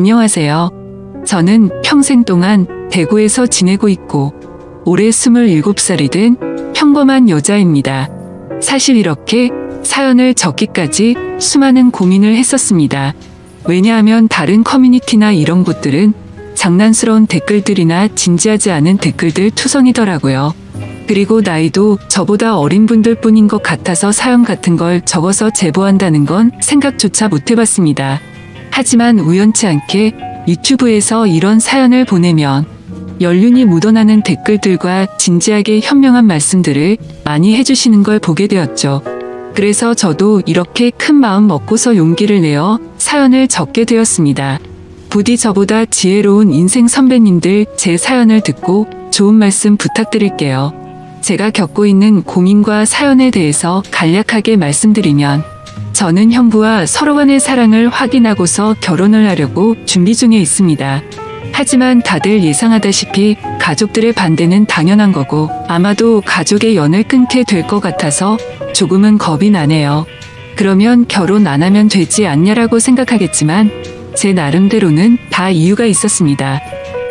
안녕하세요. 저는 평생 동안 대구에서 지내고 있고 올해 27살이 된 평범한 여자입니다. 사실 이렇게 사연을 적기까지 수많은 고민을 했었습니다. 왜냐하면 다른 커뮤니티나 이런 곳들은 장난스러운 댓글들이나 진지하지 않은 댓글들 투성이더라고요. 그리고 나이도 저보다 어린 분들 뿐인 것 같아서 사연 같은 걸 적어서 제보한다는 건 생각조차 못 해봤습니다. 하지만 우연치 않게 유튜브에서 이런 사연을 보내면 연륜이 묻어나는 댓글들과 진지하게 현명한 말씀들을 많이 해주시는 걸 보게 되었죠. 그래서 저도 이렇게 큰 마음 먹고서 용기를 내어 사연을 적게 되었습니다. 부디 저보다 지혜로운 인생 선배님들 제 사연을 듣고 좋은 말씀 부탁드릴게요. 제가 겪고 있는 고민과 사연에 대해서 간략하게 말씀드리면 저는 형부와 서로 간의 사랑을 확인하고서 결혼을 하려고 준비 중에 있습니다. 하지만 다들 예상하다시피 가족들의 반대는 당연한 거고 아마도 가족의 연을 끊게 될 것 같아서 조금은 겁이 나네요. 그러면 결혼 안 하면 되지 않냐라고 생각하겠지만 제 나름대로는 다 이유가 있었습니다.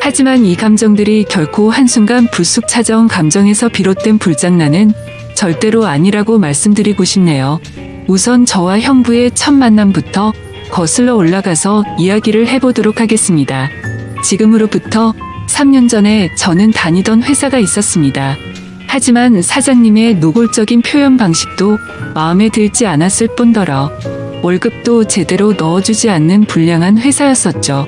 하지만 이 감정들이 결코 한순간 불쑥 찾아온 감정에서 비롯된 불장난은 절대로 아니라고 말씀드리고 싶네요. 우선 저와 형부의 첫 만남부터 거슬러 올라가서 이야기를 해보도록 하겠습니다. 지금으로부터 3년 전에 저는 다니던 회사가 있었습니다. 하지만 사장님의 노골적인 표현 방식도 마음에 들지 않았을 뿐더러 월급도 제대로 넣어주지 않는 불량한 회사였었죠.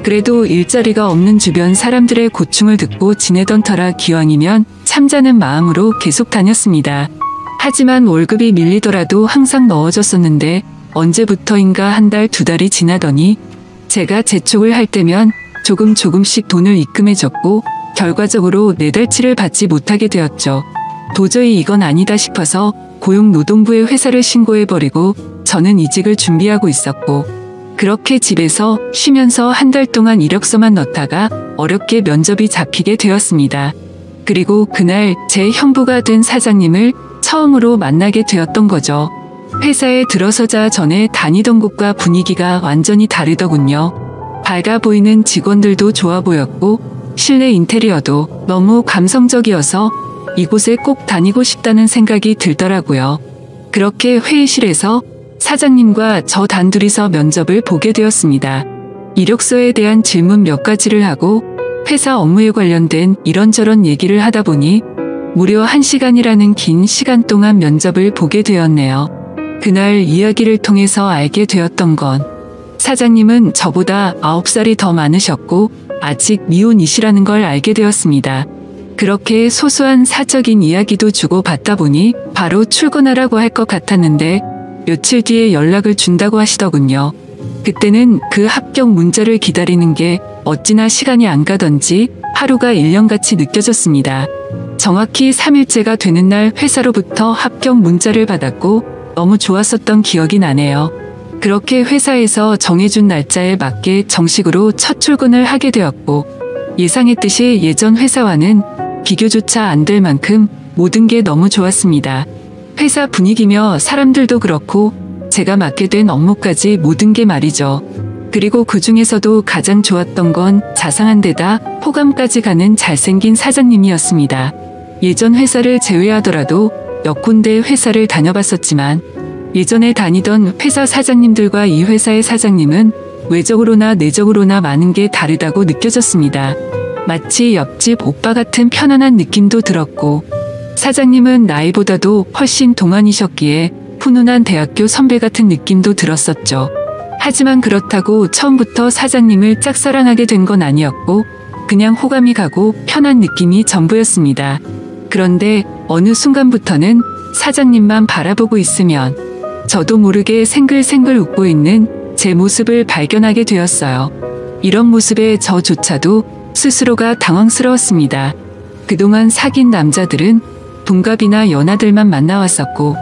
그래도 일자리가 없는 주변 사람들의 고충을 듣고 지내던 터라 기왕이면 참자는 마음으로 계속 다녔습니다. 하지만 월급이 밀리더라도 항상 넣어줬었는데 언제부터인가 한 달, 두 달이 지나더니 제가 재촉을 할 때면 조금씩 돈을 입금해줬고 결과적으로 내달치를 받지 못하게 되었죠. 도저히 이건 아니다 싶어서 고용노동부에 회사를 신고해버리고 저는 이직을 준비하고 있었고 그렇게 집에서 쉬면서 한 달 동안 이력서만 넣다가 어렵게 면접이 잡히게 되었습니다. 그리고 그날 제 형부가 된 사장님을 처음으로 만나게 되었던 거죠. 회사에 들어서자 전에 다니던 곳과 분위기가 완전히 다르더군요. 밝아 보이는 직원들도 좋아 보였고 실내 인테리어도 너무 감성적이어서 이곳에 꼭 다니고 싶다는 생각이 들더라고요. 그렇게 회의실에서 사장님과 저 단둘이서 면접을 보게 되었습니다. 이력서에 대한 질문 몇 가지를 하고 회사 업무에 관련된 이런저런 얘기를 하다 보니 무려 1시간이라는 긴 시간 동안 면접을 보게 되었네요. 그날 이야기를 통해서 알게 되었던 건 사장님은 저보다 9살이 더 많으셨고 아직 미혼이시라는 걸 알게 되었습니다. 그렇게 소소한 사적인 이야기도 주고받다 보니 바로 출근하라고 할 것 같았는데 며칠 뒤에 연락을 준다고 하시더군요. 그때는 그 합격 문자를 기다리는 게 어찌나 시간이 안 가던지 하루가 1년같이 느껴졌습니다. 정확히 3일째가 되는 날 회사로부터 합격 문자를 받았고 너무 좋았었던 기억이 나네요. 그렇게 회사에서 정해준 날짜에 맞게 정식으로 첫 출근을 하게 되었고 예상했듯이 예전 회사와는 비교조차 안 될 만큼 모든 게 너무 좋았습니다. 회사 분위기며 사람들도 그렇고 제가 맡게 된 업무까지 모든 게 말이죠. 그리고 그 중에서도 가장 좋았던 건 자상한 데다 호감까지 가는 잘생긴 사장님이었습니다. 예전 회사를 제외하더라도 몇 군데 회사를 다녀봤었지만 예전에 다니던 회사 사장님들과 이 회사의 사장님은 외적으로나 내적으로나 많은 게 다르다고 느껴졌습니다. 마치 옆집 오빠 같은 편안한 느낌도 들었고 사장님은 나이보다도 훨씬 동안이셨기에 훈훈한 대학교 선배 같은 느낌도 들었었죠. 하지만 그렇다고 처음부터 사장님을 짝사랑하게 된 건 아니었고 그냥 호감이 가고 편한 느낌이 전부였습니다. 그런데 어느 순간부터는 사장님만 바라보고 있으면 저도 모르게 생글생글 웃고 있는 제 모습을 발견하게 되었어요. 이런 모습에 저조차도 스스로가 당황스러웠습니다. 그동안 사귄 남자들은 동갑이나 연하들만 만나왔었고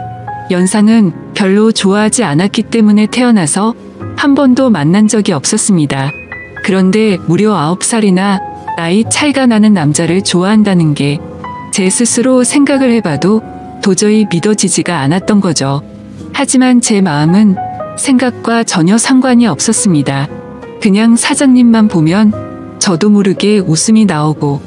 연상은 별로 좋아하지 않았기 때문에 태어나서 한 번도 만난 적이 없었습니다. 그런데 무려 9살이나 나이 차이가 나는 남자를 좋아한다는 게 제 스스로 생각을 해봐도 도저히 믿어지지가 않았던 거죠. 하지만 제 마음은 생각과 전혀 상관이 없었습니다. 그냥 사장님만 보면 저도 모르게 웃음이 나오고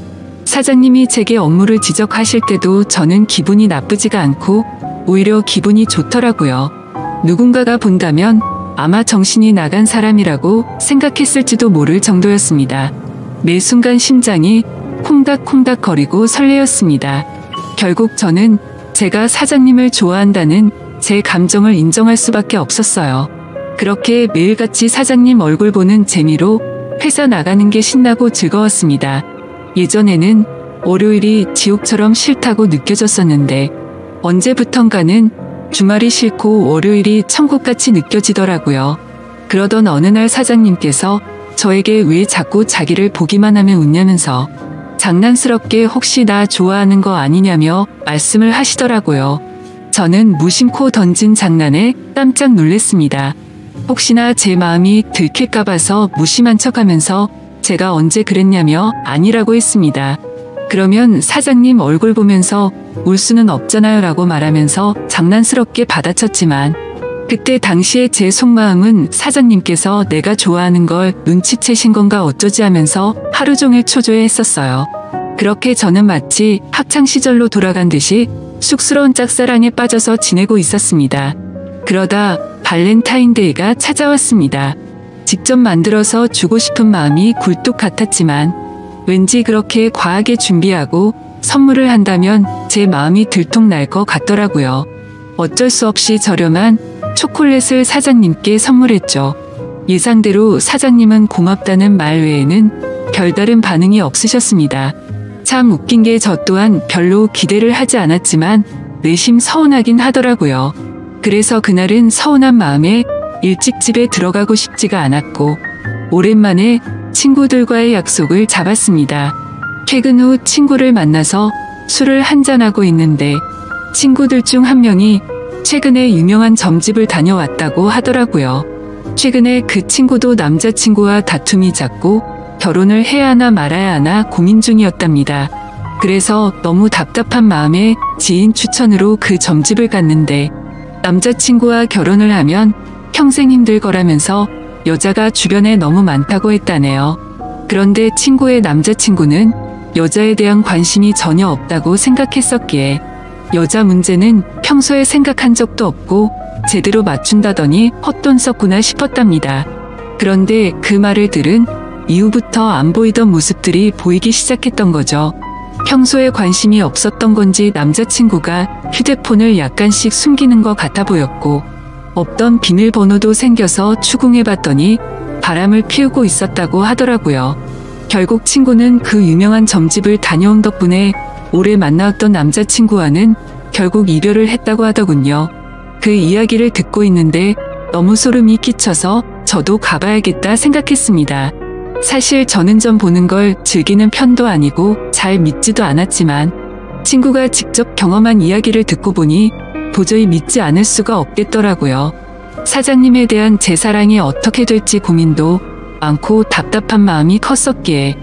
사장님이 제게 업무를 지적하실 때도 저는 기분이 나쁘지가 않고 오히려 기분이 좋더라고요. 누군가가 본다면 아마 정신이 나간 사람이라고 생각했을지도 모를 정도였습니다. 매 순간 심장이 콩닥콩닥 거리고 설레었습니다. 결국 저는 제가 사장님을 좋아한다는 제 감정을 인정할 수밖에 없었어요. 그렇게 매일같이 사장님 얼굴 보는 재미로 회사 나가는 게 신나고 즐거웠습니다. 예전에는 월요일이 지옥처럼 싫다고 느껴졌었는데 언제부턴가는 주말이 싫고 월요일이 천국같이 느껴지더라고요. 그러던 어느 날 사장님께서 저에게 왜 자꾸 자기를 보기만 하면 웃냐면서 장난스럽게 혹시 나 좋아하는 거 아니냐며 말씀을 하시더라고요. 저는 무심코 던진 장난에 깜짝 놀랐습니다. 혹시나 제 마음이 들킬까 봐서 무심한 척하면서 제가 언제 그랬냐며 아니라고 했습니다. 그러면 사장님 얼굴 보면서 울 수는 없잖아요 라고 말하면서 장난스럽게 받아쳤지만 그때 당시에 제 속마음은 사장님께서 내가 좋아하는 걸 눈치채신 건가 어쩌지 하면서 하루 종일 초조해했었어요. 그렇게 저는 마치 학창시절로 돌아간 듯이 쑥스러운 짝사랑에 빠져서 지내고 있었습니다. 그러다 발렌타인데이가 찾아왔습니다. 직접 만들어서 주고 싶은 마음이 굴뚝 같았지만 왠지 그렇게 과하게 준비하고 선물을 한다면 제 마음이 들통날 것 같더라고요. 어쩔 수 없이 저렴한 초콜릿을 사장님께 선물했죠. 예상대로 사장님은 고맙다는 말 외에는 별다른 반응이 없으셨습니다. 참 웃긴 게 저 또한 별로 기대를 하지 않았지만 내심 서운하긴 하더라고요. 그래서 그날은 서운한 마음에 일찍 집에 들어가고 싶지가 않았고 오랜만에 친구들과의 약속을 잡았습니다. 퇴근 후 친구를 만나서 술을 한잔하고 있는데 친구들 중 한 명이 최근에 유명한 점집을 다녀왔다고 하더라고요. 최근에 그 친구도 남자친구와 다툼이 잦고 결혼을 해야 하나 말아야 하나 고민 중이었답니다. 그래서 너무 답답한 마음에 지인 추천으로 그 점집을 갔는데 남자친구와 결혼을 하면 평생 힘들 거라면서 여자가 주변에 너무 많다고 했다네요. 그런데 친구의 남자친구는 여자에 대한 관심이 전혀 없다고 생각했었기에 여자 문제는 평소에 생각한 적도 없고 제대로 맞춘다더니 헛돈 썼구나 싶었답니다. 그런데 그 말을 들은 이후부터 안 보이던 모습들이 보이기 시작했던 거죠. 평소에 관심이 없었던 건지 남자친구가 휴대폰을 약간씩 숨기는 것 같아 보였고 없던 비밀번호도 생겨서 추궁해봤더니 바람을 피우고 있었다고 하더라고요. 결국 친구는 그 유명한 점집을 다녀온 덕분에 오래 만나왔던 남자친구와는 결국 이별을 했다고 하더군요. 그 이야기를 듣고 있는데 너무 소름이 끼쳐서 저도 가봐야겠다 생각했습니다. 사실 저는 점 보는 걸 즐기는 편도 아니고 잘 믿지도 않았지만 친구가 직접 경험한 이야기를 듣고 보니 도저히 믿지 않을 수가 없겠더라고요. 사장님에 대한 제 사랑이 어떻게 될지 고민도 많고 답답한 마음이 컸었기에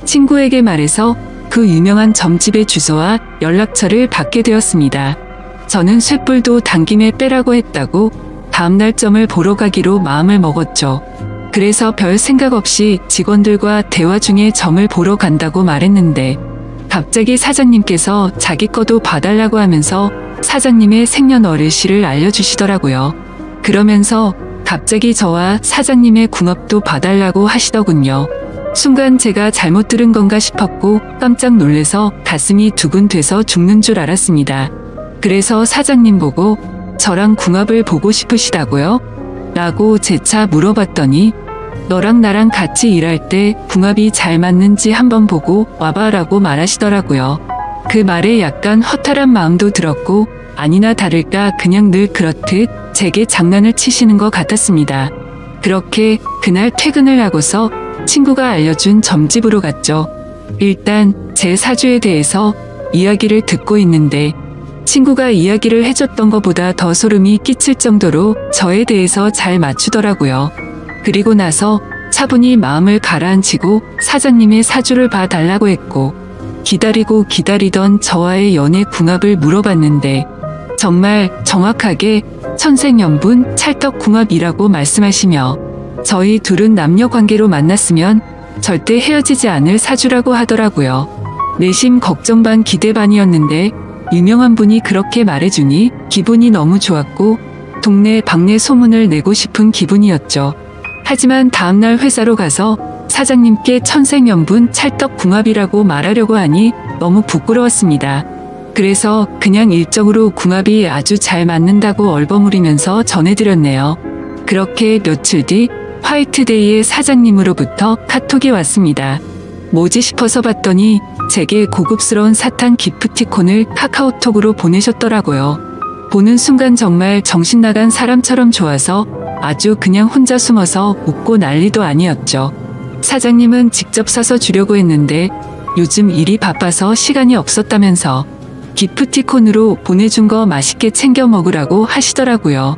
친구에게 말해서 그 유명한 점집의 주소와 연락처를 받게 되었습니다. 저는 쇳불도 당김에 빼라고 했다고 다음날 점을 보러 가기로 마음을 먹었죠. 그래서 별 생각 없이 직원들과 대화 중에 점을 보러 간다고 말했는데 갑자기 사장님께서 자기 거도 봐달라고 하면서 사장님의 생년월일시를 알려주시더라고요. 그러면서 갑자기 저와 사장님의 궁합도 봐달라고 하시더군요. 순간 제가 잘못 들은 건가 싶었고 깜짝 놀래서 가슴이 두근돼서 죽는 줄 알았습니다. 그래서 사장님 보고 저랑 궁합을 보고 싶으시다고요? 라고 재차 물어봤더니 너랑 나랑 같이 일할 때 궁합이 잘 맞는지 한번 보고 와봐 라고 말하시더라고요. 그 말에 약간 허탈한 마음도 들었고 아니나 다를까 그냥 늘 그렇듯 제게 장난을 치시는 것 같았습니다. 그렇게 그날 퇴근을 하고서 친구가 알려준 점집으로 갔죠. 일단 제 사주에 대해서 이야기를 듣고 있는데 친구가 이야기를 해줬던 것보다 더 소름이 끼칠 정도로 저에 대해서 잘 맞추더라고요. 그리고 나서 차분히 마음을 가라앉히고 사장님의 사주를 봐달라고 했고 기다리고 기다리던 저와의 연애 궁합을 물어봤는데 정말 정확하게 천생연분 찰떡궁합이라고 말씀하시며 저희 둘은 남녀 관계로 만났으면 절대 헤어지지 않을 사주라고 하더라고요. 내심 걱정 반 기대 반이었는데 유명한 분이 그렇게 말해주니 기분이 너무 좋았고 동네 방네 소문을 내고 싶은 기분이었죠. 하지만 다음날 회사로 가서 사장님께 천생연분 찰떡궁합이라고 말하려고 하니 너무 부끄러웠습니다. 그래서 그냥 일적으로 궁합이 아주 잘 맞는다고 얼버무리면서 전해드렸네요. 그렇게 며칠 뒤 화이트데이에 사장님으로부터 카톡이 왔습니다. 뭐지 싶어서 봤더니 제게 고급스러운 사탕 기프티콘을 카카오톡으로 보내셨더라고요. 보는 순간 정말 정신나간 사람처럼 좋아서 아주 그냥 혼자 숨어서 웃고 난리도 아니었죠. 사장님은 직접 사서 주려고 했는데 요즘 일이 바빠서 시간이 없었다면서 기프티콘으로 보내준 거 맛있게 챙겨 먹으라고 하시더라고요.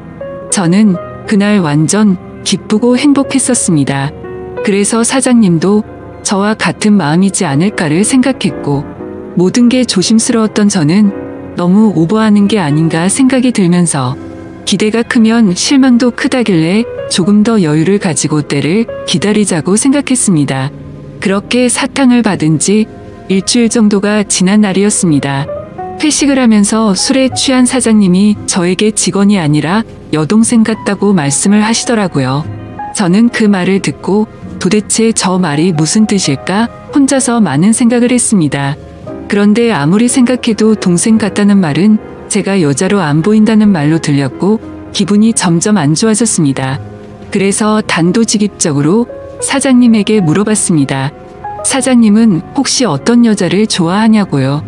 저는 그날 완전 기쁘고 행복했었습니다. 그래서 사장님도 저와 같은 마음이지 않을까를 생각했고 모든 게 조심스러웠던 저는 너무 오버하는 게 아닌가 생각이 들면서 기대가 크면 실망도 크다길래 조금 더 여유를 가지고 때를 기다리자고 생각했습니다. 그렇게 사탕을 받은 지 일주일 정도가 지난 날이었습니다. 회식을 하면서 술에 취한 사장님이 저에게 직원이 아니라 여동생 같다고 말씀을 하시더라고요. 저는 그 말을 듣고 도대체 저 말이 무슨 뜻일까 혼자서 많은 생각을 했습니다. 그런데 아무리 생각해도 동생 같다는 말은 제가 여자로 안 보인다는 말로 들렸고 기분이 점점 안 좋아졌습니다. 그래서 단도직입적으로 사장님에게 물어봤습니다. 사장님은 혹시 어떤 여자를 좋아하냐고요.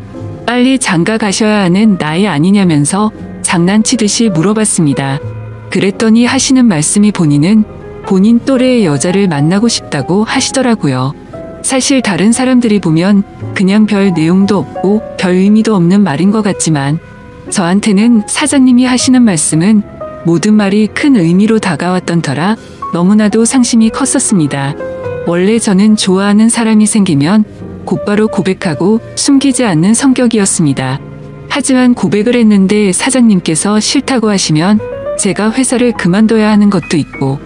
빨리 장가 가셔야 하는 나이 아니냐면서 장난치듯이 물어봤습니다. 그랬더니 하시는 말씀이 본인은 본인 또래의 여자를 만나고 싶다고 하시더라고요. 사실 다른 사람들이 보면 그냥 별 내용도 없고 별 의미도 없는 말인 것 같지만 저한테는 사장님이 하시는 말씀은 모든 말이 큰 의미로 다가왔던 터라 너무나도 상심이 컸었습니다. 원래 저는 좋아하는 사람이 생기면 곧바로 고백하고 숨기지 않는 성격이었습니다. 하지만 고백을 했는데 사장님께서 싫다고 하시면 제가 회사를 그만둬야 하는 것도 있고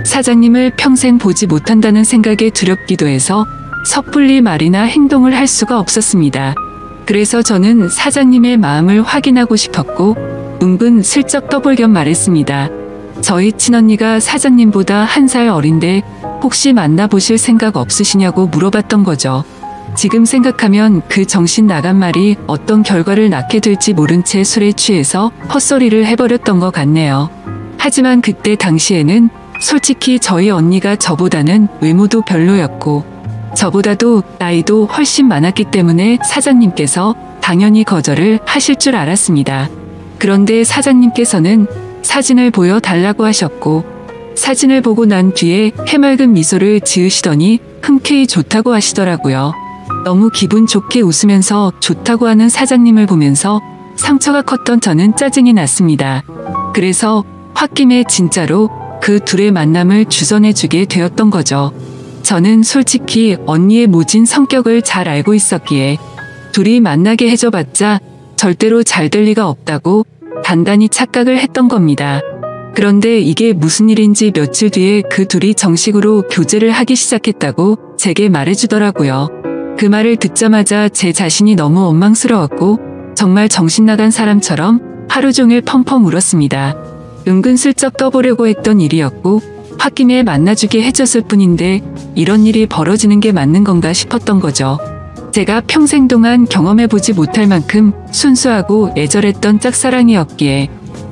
사장님을 평생 보지 못한다는 생각에 두렵기도 해서 섣불리 말이나 행동을 할 수가 없었습니다. 그래서 저는 사장님의 마음을 확인하고 싶었고 은근 슬쩍 떠볼 겸 말했습니다. 저희 친언니가 사장님보다 1살 어린데 혹시 만나보실 생각 없으시냐고 물어봤던 거죠. 지금 생각하면 그 정신 나간 말이 어떤 결과를 낳게 될지 모른 채 술에 취해서 헛소리를 해버렸던 것 같네요. 하지만 그때 당시에는 솔직히 저희 언니가 저보다는 외모도 별로였고 저보다도 나이도 훨씬 많았기 때문에 사장님께서 당연히 거절을 하실 줄 알았습니다. 그런데 사장님께서는 사진을 보여달라고 하셨고 사진을 보고 난 뒤에 해맑은 미소를 지으시더니 흔쾌히 좋다고 하시더라고요. 너무 기분 좋게 웃으면서 좋다고 하는 사장님을 보면서 상처가 컸던 저는 짜증이 났습니다. 그래서 홧김에 진짜로 그 둘의 만남을 주선해주게 되었던 거죠. 저는 솔직히 언니의 모진 성격을 잘 알고 있었기에 둘이 만나게 해줘봤자 절대로 잘 될 리가 없다고 단단히 착각을 했던 겁니다. 그런데 이게 무슨 일인지 며칠 뒤에 그 둘이 정식으로 교제를 하기 시작했다고 제게 말해주더라고요. 그 말을 듣자마자 제 자신이 너무 원망스러웠고 정말 정신나간 사람처럼 하루 종일 펑펑 울었습니다. 은근슬쩍 떠보려고 했던 일이었고 홧김에 만나주게 해줬을 뿐인데 이런 일이 벌어지는 게 맞는 건가 싶었던 거죠. 제가 평생 동안 경험해보지 못할 만큼 순수하고 애절했던 짝사랑이었기에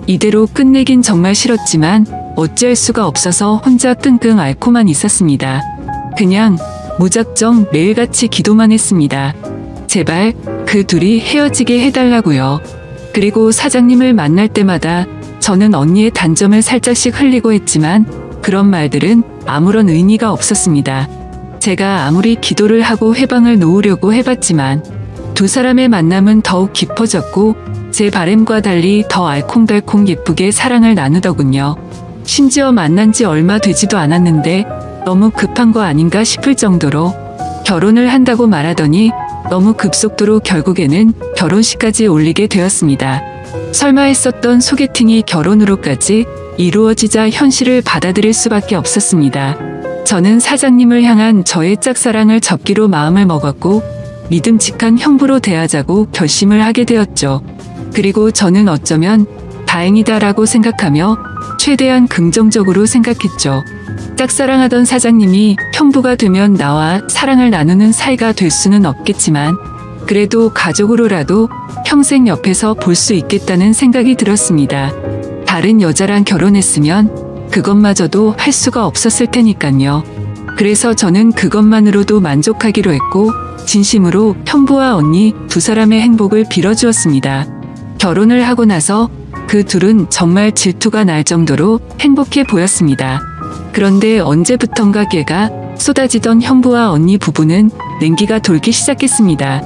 이대로 끝내긴 정말 싫었지만 어찌할 수가 없어서 혼자 끙끙 앓고만 있었습니다. 그냥 무작정 매일같이 기도만 했습니다. 제발 그 둘이 헤어지게 해달라고요. 그리고 사장님을 만날 때마다 저는 언니의 단점을 살짝씩 흘리고 했지만 그런 말들은 아무런 의미가 없었습니다. 제가 아무리 기도를 하고 해방을 놓으려고 해봤지만 두 사람의 만남은 더욱 깊어졌고 제 바램과 달리 더 알콩달콩 예쁘게 사랑을 나누더군요. 심지어 만난 지 얼마 되지도 않았는데 너무 급한 거 아닌가 싶을 정도로 결혼을 한다고 말하더니 너무 급속도로 결국에는 결혼식까지 올리게 되었습니다. 설마 했었던 소개팅이 결혼으로까지 이루어지자 현실을 받아들일 수밖에 없었습니다. 저는 사장님을 향한 저의 짝사랑을 접기로 마음을 먹었고 믿음직한 형부로 대하자고 결심을 하게 되었죠. 그리고 저는 어쩌면 다행이다라고 생각하며 최대한 긍정적으로 생각했죠. 짝사랑하던 사장님이 형부가 되면 나와 사랑을 나누는 사이가 될 수는 없겠지만 그래도 가족으로라도 평생 옆에서 볼 수 있겠다는 생각이 들었습니다. 다른 여자랑 결혼했으면 그것마저도 할 수가 없었을 테니까요. 그래서 저는 그것만으로도 만족하기로 했고 진심으로 형부와 언니 두 사람의 행복을 빌어주었습니다. 결혼을 하고 나서 그 둘은 정말 질투가 날 정도로 행복해 보였습니다. 그런데 언제부턴가 깨가 쏟아지던 형부와 언니 부부는 냉기가 돌기 시작했습니다.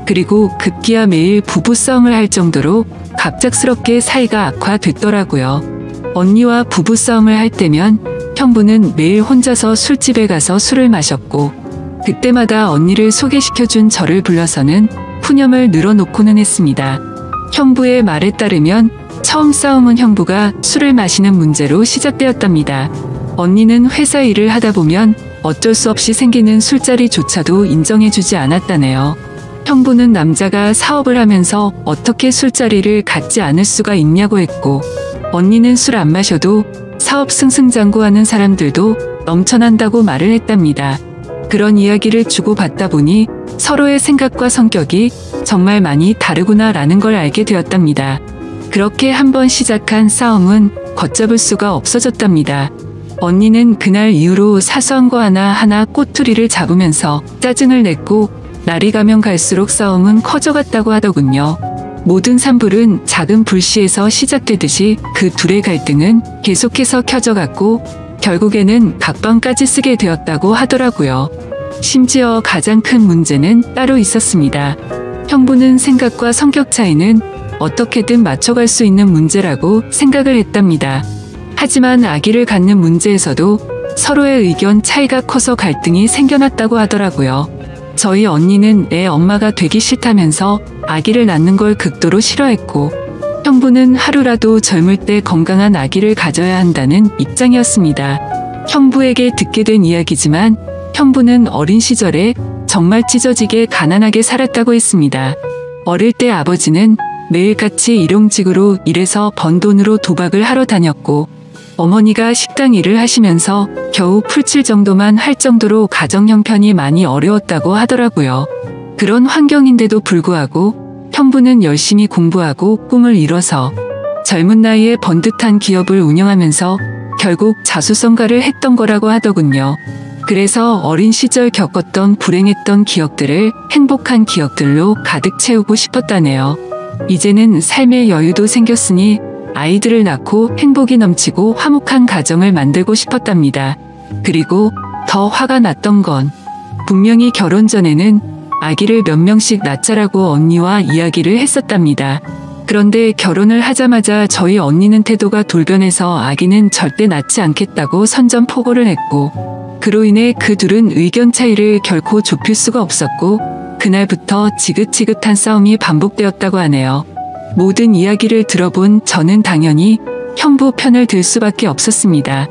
그리고 급기야 매일 부부싸움을 할 정도로 갑작스럽게 사이가 악화됐더라고요. 언니와 부부싸움을 할 때면 형부는 매일 혼자서 술집에 가서 술을 마셨고 그때마다 언니를 소개시켜준 저를 불러서는 푸념을 늘어놓고는 했습니다. 형부의 말에 따르면 처음 싸움은 형부가 술을 마시는 문제로 시작되었답니다. 언니는 회사 일을 하다 보면 어쩔 수 없이 생기는 술자리조차도 인정해주지 않았다네요. 형부는 남자가 사업을 하면서 어떻게 술자리를 갖지 않을 수가 있냐고 했고 언니는 술 안 마셔도 사업 승승장구하는 사람들도 넘쳐난다고 말을 했답니다. 그런 이야기를 주고받다 보니 서로의 생각과 성격이 정말 많이 다르구나라는 걸 알게 되었답니다. 그렇게 한번 시작한 싸움은 걷잡을 수가 없어졌답니다. 언니는 그날 이후로 사소한 거 하나하나 꼬투리를 잡으면서 짜증을 냈고 날이 가면 갈수록 싸움은 커져갔다고 하더군요. 모든 산불은 작은 불씨에서 시작되듯이 그 둘의 갈등은 계속해서 켜져갔고 결국에는 각방까지 쓰게 되었다고 하더라고요. 심지어 가장 큰 문제는 따로 있었습니다. 형부는 생각과 성격 차이는 어떻게든 맞춰갈 수 있는 문제라고 생각을 했답니다. 하지만 아기를 갖는 문제에서도 서로의 의견 차이가 커서 갈등이 생겨났다고 하더라고요. 저희 언니는 애 엄마가 되기 싫다면서 아기를 낳는 걸 극도로 싫어했고 형부는 하루라도 젊을 때 건강한 아기를 가져야 한다는 입장이었습니다. 형부에게 듣게 된 이야기지만 형부는 어린 시절에 정말 찢어지게 가난하게 살았다고 했습니다. 어릴 때 아버지는 매일같이 일용직으로 일해서 번 돈으로 도박을 하러 다녔고 어머니가 식당 일을 하시면서 겨우 풀칠 정도만 할 정도로 가정 형편이 많이 어려웠다고 하더라고요. 그런 환경인데도 불구하고 형부는 열심히 공부하고 꿈을 이뤄서 젊은 나이에 번듯한 기업을 운영하면서 결국 자수성가를 했던 거라고 하더군요. 그래서 어린 시절 겪었던 불행했던 기억들을 행복한 기억들로 가득 채우고 싶었다네요. 이제는 삶의 여유도 생겼으니 아이들을 낳고 행복이 넘치고 화목한 가정을 만들고 싶었답니다. 그리고 더 화가 났던 건 분명히 결혼 전에는 아기를 몇 명씩 낳자라고 언니와 이야기를 했었답니다. 그런데 결혼을 하자마자 저희 언니는 태도가 돌변해서 아기는 절대 낳지 않겠다고 선전포고를 했고 그로 인해 그 둘은 의견 차이를 결코 좁힐 수가 없었고 그날부터 지긋지긋한 싸움이 반복되었다고 하네요. 모든 이야기를 들어본 저는 당연히 형부 편을 들 수밖에 없었습니다.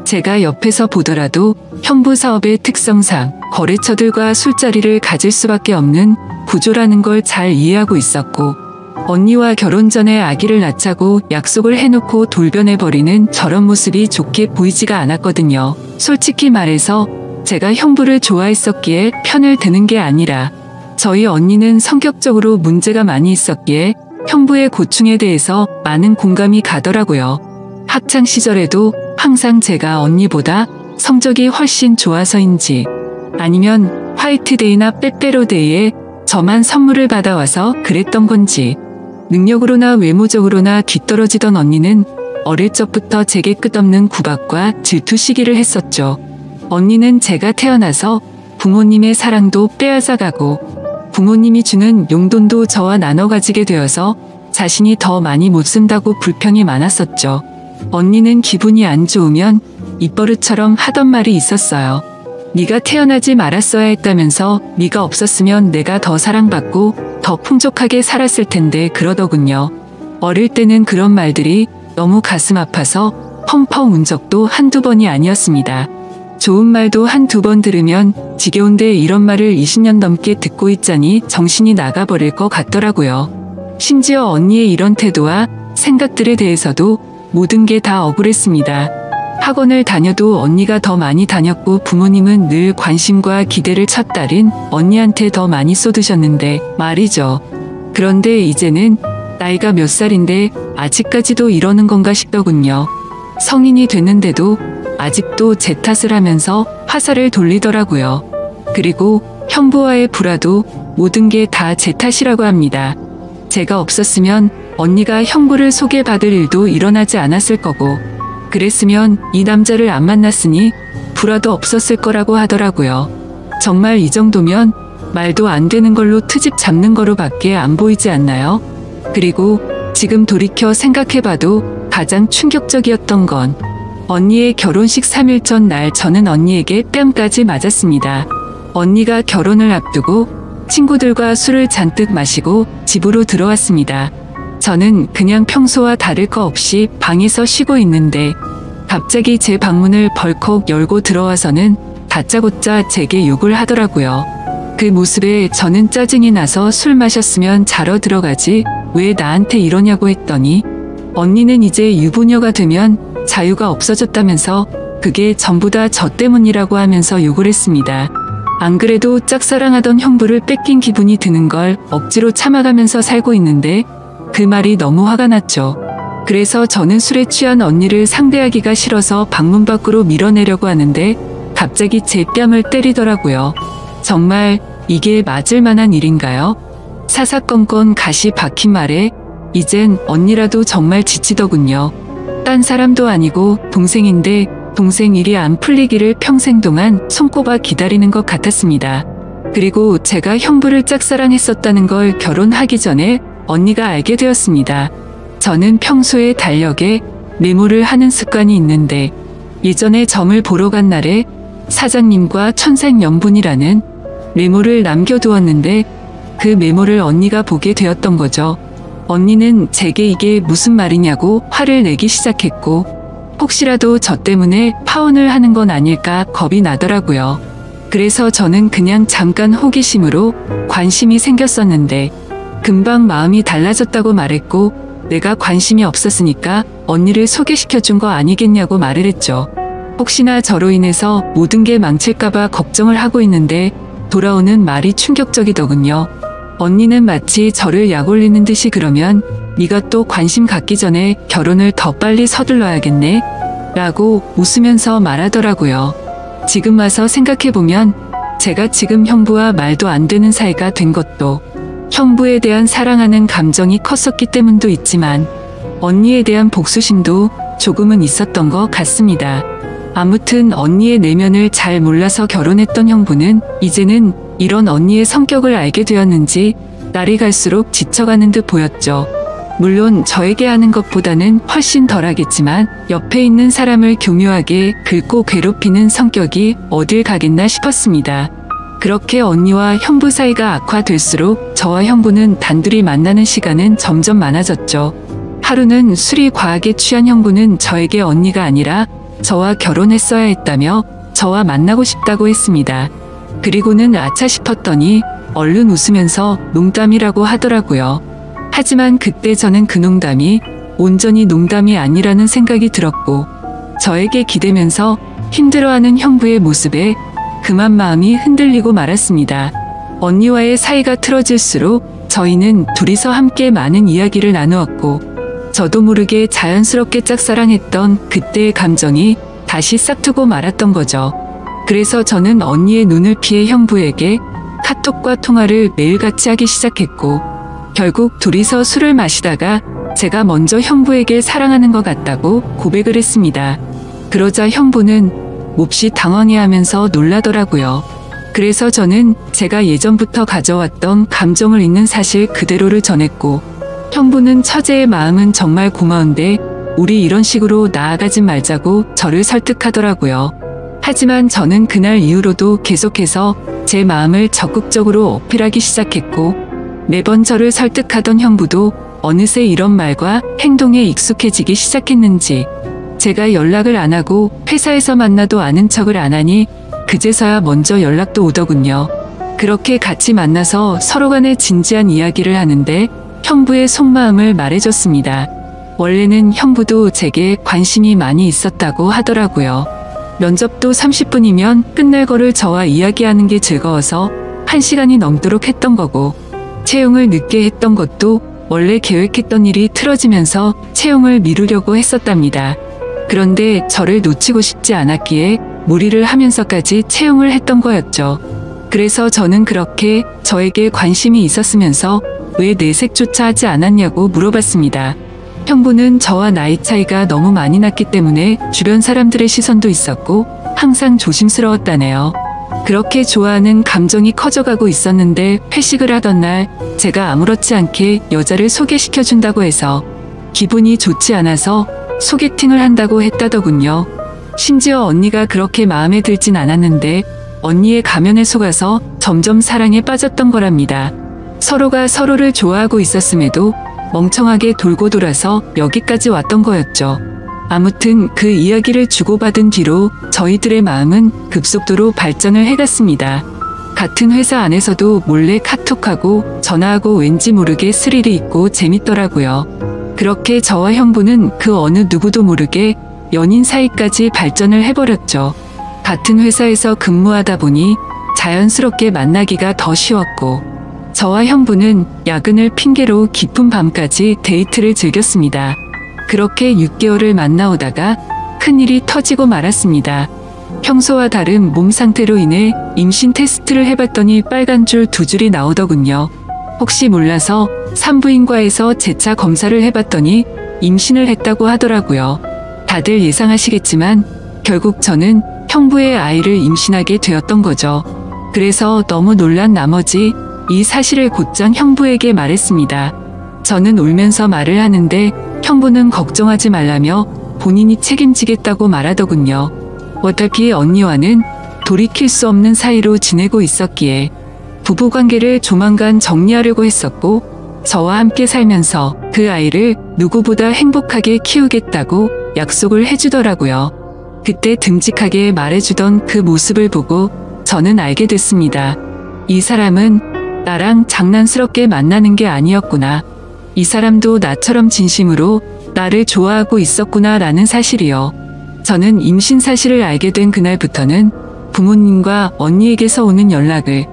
제가 옆에서 보더라도 형부 사업의 특성상 거래처들과 술자리를 가질 수밖에 없는 구조라는 걸 잘 이해하고 있었고 언니와 결혼 전에 아기를 낳자고 약속을 해놓고 돌변해버리는 저런 모습이 좋게 보이지가 않았거든요. 솔직히 말해서 제가 형부를 좋아했었기에 편을 드는 게 아니라 저희 언니는 성격적으로 문제가 많이 있었기에 형부의 고충에 대해서 많은 공감이 가더라고요. 학창 시절에도 항상 제가 언니보다 성적이 훨씬 좋아서인지 아니면 화이트데이나 빼빼로데이에 저만 선물을 받아와서 그랬던 건지 능력으로나 외모적으로나 뒤떨어지던 언니는 어릴 적부터 제게 끝없는 구박과 질투 시기를 했었죠. 언니는 제가 태어나서 부모님의 사랑도 빼앗아가고 부모님이 주는 용돈도 저와 나눠 가지게 되어서 자신이 더 많이 못 쓴다고 불평이 많았었죠. 언니는 기분이 안 좋으면 입버릇처럼 하던 말이 있었어요. 네가 태어나지 말았어야 했다면서 네가 없었으면 내가 더 사랑받고 더 풍족하게 살았을 텐데 그러더군요. 어릴 때는 그런 말들이 너무 가슴 아파서 펑펑 운 적도 한두 번이 아니었습니다. 좋은 말도 한두 번 들으면 지겨운데 이런 말을 20년 넘게 듣고 있자니 정신이 나가버릴 것 같더라고요. 심지어 언니의 이런 태도와 생각들에 대해서도 모든 게 다 억울했습니다. 학원을 다녀도 언니가 더 많이 다녔고 부모님은 늘 관심과 기대를 첫 딸인 언니한테 더 많이 쏟으셨는데 말이죠. 그런데 이제는 나이가 몇 살인데 아직까지도 이러는 건가 싶더군요. 성인이 됐는데도 아직도 제 탓을 하면서 화살을 돌리더라고요. 그리고 형부와의 불화도 모든 게 다 제 탓이라고 합니다. 제가 없었으면 언니가 형부를 소개받을 일도 일어나지 않았을 거고, 그랬으면 이 남자를 안 만났으니 불화도 없었을 거라고 하더라고요. 정말 이 정도면 말도 안 되는 걸로 트집 잡는 거로밖에 안 보이지 않나요? 그리고 지금 돌이켜 생각해봐도 가장 충격적이었던 건 언니의 결혼식 3일 전날 저는 언니에게 뺨까지 맞았습니다. 언니가 결혼을 앞두고 친구들과 술을 잔뜩 마시고 집으로 들어왔습니다. 저는 그냥 평소와 다를 거 없이 방에서 쉬고 있는데 갑자기 제 방문을 벌컥 열고 들어와서는 다짜고짜 제게 욕을 하더라고요. 그 모습에 저는 짜증이 나서 술 마셨으면 자러 들어가지 왜 나한테 이러냐고 했더니 언니는 이제 유부녀가 되면 자유가 없어졌다면서 그게 전부 다 저 때문이라고 하면서 욕을 했습니다. 안 그래도 짝사랑하던 형부를 뺏긴 기분이 드는 걸 억지로 참아가면서 살고 있는데 그 말이 너무 화가 났죠. 그래서 저는 술에 취한 언니를 상대하기가 싫어서 방문 밖으로 밀어내려고 하는데 갑자기 제 뺨을 때리더라고요. 정말 이게 맞을 만한 일인가요? 사사건건 가시 박힌 말에 이젠 언니라도 정말 지치더군요. 딴 사람도 아니고 동생인데 동생 일이 안 풀리기를 평생 동안 손꼽아 기다리는 것 같았습니다. 그리고 제가 형부를 짝사랑했었다는 걸 결혼하기 전에 언니가 알게 되었습니다. 저는 평소에 달력에 메모를 하는 습관이 있는데 예전에 점을 보러 간 날에 사장님과 천생연분이라는 메모를 남겨두었는데 그 메모를 언니가 보게 되었던 거죠. 언니는 제게 이게 무슨 말이냐고 화를 내기 시작했고 혹시라도 저 때문에 파혼을 하는 건 아닐까 겁이 나더라고요. 그래서 저는 그냥 잠깐 호기심으로 관심이 생겼었는데 금방 마음이 달라졌다고 말했고 내가 관심이 없었으니까 언니를 소개시켜준 거 아니겠냐고 말을 했죠. 혹시나 저로 인해서 모든 게 망칠까봐 걱정을 하고 있는데 돌아오는 말이 충격적이더군요. 언니는 마치 저를 약올리는 듯이 그러면 네가 또 관심 갖기 전에 결혼을 더 빨리 서둘러야겠네 라고 웃으면서 말하더라고요. 지금 와서 생각해보면 제가 지금 형부와 말도 안 되는 사이가 된 것도 형부에 대한 사랑하는 감정이 컸었기 때문도 있지만 언니에 대한 복수심도 조금은 있었던 것 같습니다. 아무튼 언니의 내면을 잘 몰라서 결혼했던 형부는 이제는 이런 언니의 성격을 알게 되었는지 날이 갈수록 지쳐가는 듯 보였죠. 물론 저에게 하는 것보다는 훨씬 덜하겠지만 옆에 있는 사람을 교묘하게 긁고 괴롭히는 성격이 어딜 가겠나 싶었습니다. 그렇게 언니와 형부 사이가 악화될수록 저와 형부는 단둘이 만나는 시간은 점점 많아졌죠. 하루는 술이 과하게 취한 형부는 저에게 언니가 아니라 저와 결혼했어야 했다며 저와 만나고 싶다고 했습니다. 그리고는 아차 싶었더니 얼른 웃으면서 농담이라고 하더라고요. 하지만 그때 저는 그 농담이 온전히 농담이 아니라는 생각이 들었고 저에게 기대면서 힘들어하는 형부의 모습에 그만 마음이 흔들리고 말았습니다. 언니와의 사이가 틀어질수록 저희는 둘이서 함께 많은 이야기를 나누었고 저도 모르게 자연스럽게 짝사랑했던 그때의 감정이 다시 싹트고 말았던 거죠. 그래서 저는 언니의 눈을 피해 형부에게 카톡과 통화를 매일같이 하기 시작했고 결국 둘이서 술을 마시다가 제가 먼저 형부에게 사랑하는 것 같다고 고백을 했습니다. 그러자 형부는 몹시 당황해하면서 놀라더라고요. 그래서 저는 제가 예전부터 가져왔던 감정을 있는 사실 그대로를 전했고 형부는 처제의 마음은 정말 고마운데 우리 이런 식으로 나아가지 말자고 저를 설득하더라고요. 하지만 저는 그날 이후로도 계속해서 제 마음을 적극적으로 어필하기 시작했고 매번 저를 설득하던 형부도 어느새 이런 말과 행동에 익숙해지기 시작했는지 제가 연락을 안 하고 회사에서 만나도 아는 척을 안 하니 그제서야 먼저 연락도 오더군요. 그렇게 같이 만나서 서로 간에 진지한 이야기를 하는데 형부의 속마음을 말해줬습니다. 원래는 형부도 제게 관심이 많이 있었다고 하더라고요. 면접도 30분이면 끝날 거를 저와 이야기하는 게 즐거워서 1시간이 넘도록 했던 거고, 채용을 늦게 했던 것도 원래 계획했던 일이 틀어지면서 채용을 미루려고 했었답니다. 그런데 저를 놓치고 싶지 않았기에 무리를 하면서까지 채용을 했던 거였죠. 그래서 저는 그렇게 저에게 관심이 있었으면서 왜 내색조차 하지 않았냐고 물어봤습니다. 형부는 저와 나이 차이가 너무 많이 났기 때문에 주변 사람들의 시선도 있었고 항상 조심스러웠다네요. 그렇게 좋아하는 감정이 커져가고 있었는데 회식을 하던 날 제가 아무렇지 않게 여자를 소개시켜준다고 해서 기분이 좋지 않아서 소개팅을 한다고 했다더군요. 심지어 언니가 그렇게 마음에 들진 않았는데 언니의 가면에 속아서 점점 사랑에 빠졌던 거랍니다. 서로가 서로를 좋아하고 있었음에도 멍청하게 돌고 돌아서 여기까지 왔던 거였죠. 아무튼 그 이야기를 주고받은 뒤로 저희들의 마음은 급속도로 발전을 해갔습니다. 같은 회사 안에서도 몰래 카톡하고 전화하고 왠지 모르게 스릴이 있고 재밌더라고요. 그렇게 저와 형부는 그 어느 누구도 모르게 연인 사이까지 발전을 해버렸죠. 같은 회사에서 근무하다 보니 자연스럽게 만나기가 더 쉬웠고, 저와 형부는 야근을 핑계로 깊은 밤까지 데이트를 즐겼습니다. 그렇게 6개월을 만나오다가 큰일이 터지고 말았습니다. 평소와 다른 몸 상태로 인해 임신 테스트를 해봤더니 빨간 줄 2줄이 나오더군요. 혹시 몰라서 산부인과에서 재차 검사를 해봤더니 임신을 했다고 하더라고요. 다들 예상하시겠지만 결국 저는 형부의 아이를 임신하게 되었던 거죠. 그래서 너무 놀란 나머지 이 사실을 곧장 형부에게 말했습니다. 저는 울면서 말을 하는데 형부는 걱정하지 말라며 본인이 책임지겠다고 말하더군요. 어차피 언니와는 돌이킬 수 없는 사이로 지내고 있었기에 부부관계를 조만간 정리하려고 했었고, 저와 함께 살면서 그 아이를 누구보다 행복하게 키우겠다고 약속을 해주더라고요. 그때 듬직하게 말해주던 그 모습을 보고 저는 알게 됐습니다. 이 사람은 나랑 장난스럽게 만나는 게 아니었구나. 이 사람도 나처럼 진심으로 나를 좋아하고 있었구나 라는 사실이요. 저는 임신 사실을 알게 된 그날부터는 부모님과 언니에게서 오는 연락을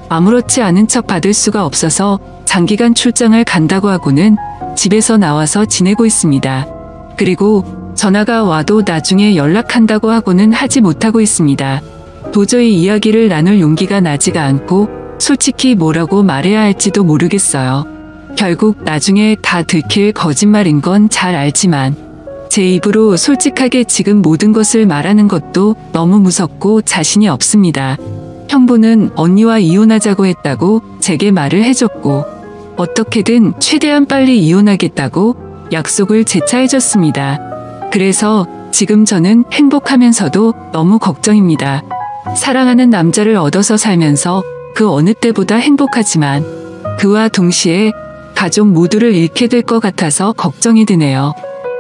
아무렇지 않은 척 받을 수가 없어서 장기간 출장을 간다고 하고는 집에서 나와서 지내고 있습니다. 그리고 전화가 와도 나중에 연락한다고 하고는 하지 못하고 있습니다. 도저히 이야기를 나눌 용기가 나지가 않고 솔직히 뭐라고 말해야 할지도 모르겠어요. 결국 나중에 다 들킬 거짓말인 건 잘 알지만 제 입으로 솔직하게 지금 모든 것을 말하는 것도 너무 무섭고 자신이 없습니다. 형부는 언니와 이혼하자고 했다고 제게 말을 해줬고, 어떻게든 최대한 빨리 이혼하겠다고 약속을 재차 해줬습니다. 그래서 지금 저는 행복하면서도 너무 걱정입니다. 사랑하는 남자를 얻어서 살면서 그 어느 때보다 행복하지만 그와 동시에 가족 모두를 잃게 될 것 같아서 걱정이 드네요.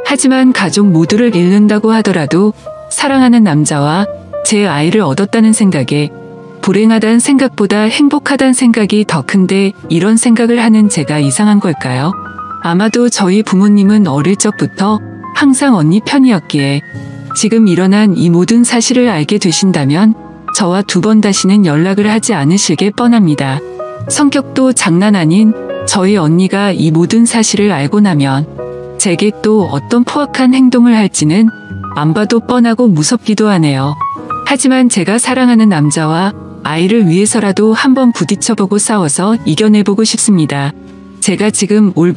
하지만 가족 모두를 잃는다고 하더라도 사랑하는 남자와 제 아이를 얻었다는 생각에 불행하다는 생각보다 행복하다는 생각이 더 큰데, 이런 생각을 하는 제가 이상한 걸까요? 아마도 저희 부모님은 어릴 적부터 항상 언니 편이었기에 지금 일어난 이 모든 사실을 알게 되신다면 저와 2번 다시는 연락을 하지 않으실 게 뻔합니다. 성격도 장난 아닌 저희 언니가 이 모든 사실을 알고 나면 제게 또 어떤 포악한 행동을 할지는 안 봐도 뻔하고 무섭기도 하네요. 하지만 제가 사랑하는 남자와 아이를 위해서라도 한번 부딪혀보고 싸워서 이겨내보고 싶습니다. 제가 지금